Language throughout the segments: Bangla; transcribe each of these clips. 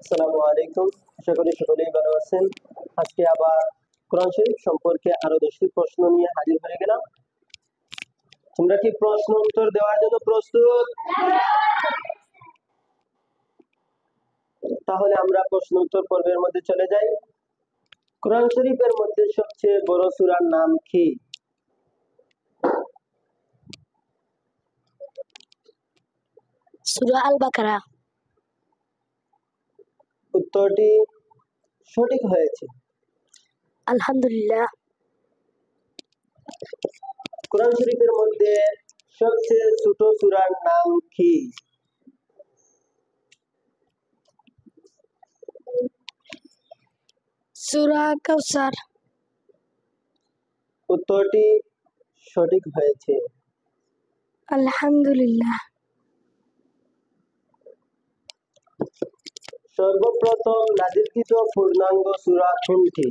আসসালামু আলাইকুম। আশা করি সকলেই ভালো আছেন। আজকে আবার কোরআন শরীফ সম্পর্কে আরো 10টি প্রশ্ন নিয়ে হাজির হয়ে গেলাম। তোমরা কি প্রশ্ন উত্তর দেওয়ার জন্য প্রস্তুত? তাহলে আমরা প্রশ্ন উত্তর পর্বের মধ্যে চলে যাই। কোরআন শরীফের মধ্যে সবচেয়ে বড় সূরার নাম কি? সূরা আল বাকারা। উত্তরটি সঠিক হয়েছে। আলহামদুলিল্লাহ। কোরআন শরীফের মধ্যে সবচেয়ে ছোট সূরার নাম কি? সূরা কাউসার। উত্তরটি সঠিক হয়েছে। আলহামদুলিল্লাহ। সর্বপ্রথম নাযিলকৃত পূর্ণাঙ্গ সূরা কোনটি?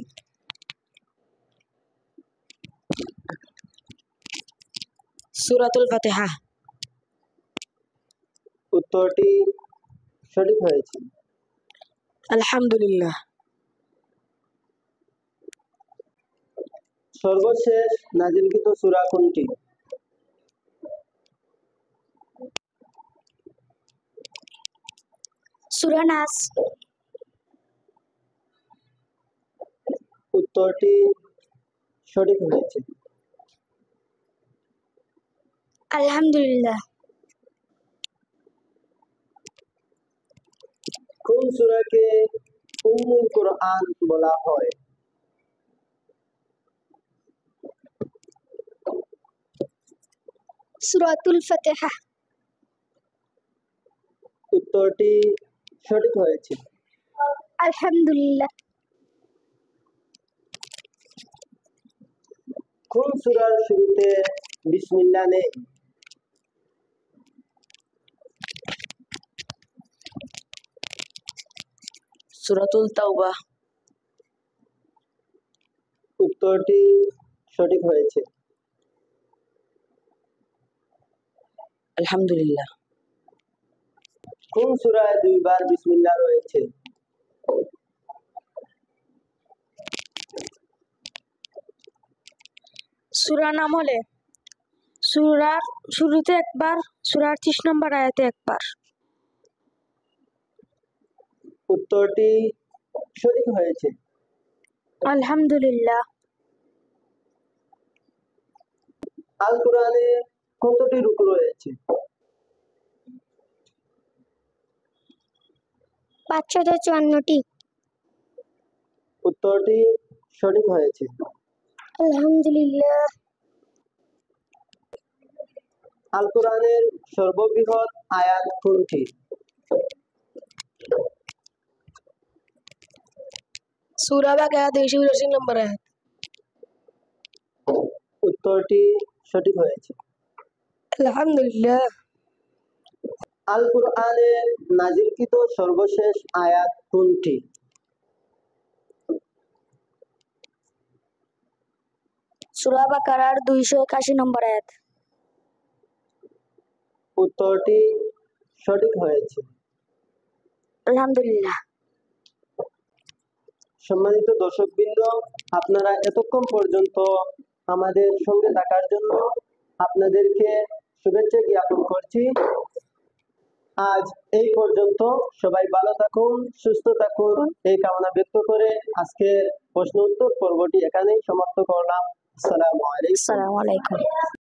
সূরাতুল ফাতিহা। উত্তরটি সঠিক হয়েছে। আলহামদুলিল্লাহ। সর্বশেষ নাযিলকৃত সূরা কোনটি? সূরা নাস। উত্তরটি সঠিক হয়েছে। আলহামদুলিল্লাহ। কোন সূরাকে উম্মুল কুরআন বলা হয়? সূরাতুল ফাতিহা। উত্তরটি সঠিক হয়েছে। আলহামদুলিল্লাহ। কোন সূরার শুরুতে বিসমিল্লাহ নেই? সূরাতুল তাওবা। উত্তরটি সঠিক হয়েছে। আলহামদুলিল্লাহ। কোন সূরায় দুইবার বিসমিল্লাহ রয়েছে? সূরা নাম হলে সূরার শুরুতে একবার, সূরার 30 নম্বর আয়াতে একবার। উত্তরটি সঠিক হয়েছে। আলহামদুলিল্লাহ। আল কোরআনে কতটি রুকু রয়েছে? 554টি। উত্তরটি সঠিক হয়েছে। আলহামদুলিল্লাহ। আল কোরআনের সর্ববৃহৎ আয়াত কোনটি? সূরা বাকারা 282 নম্বর আয়াত। উত্তরটি সঠিক হয়েছে। আলহামদুলিল্লাহ। আল কোরআনের নাযিলকৃত সর্বশেষ আয়াত কোনটি? সূরা বাকারার 281 নম্বর আয়াত। উত্তরটি সঠিক হয়েছে। আলহামদুলিল্লাহ। সম্মানিত দর্শকবৃন্দ, আপনারা এতক্ষণ পর্যন্ত আমাদের সঙ্গে থাকার জন্য আপনাদেরকে শুভেচ্ছা জ্ঞাপন করছি। আজ এই পর্যন্ত। সবাই ভালো থাকুন, সুস্থ থাকুন এই কামনা ব্যক্ত করে আজকে প্রশ্ন উত্তর পর্বটি এখানেই সমাপ্ত করলাম। আসসালামু আলাইকুম।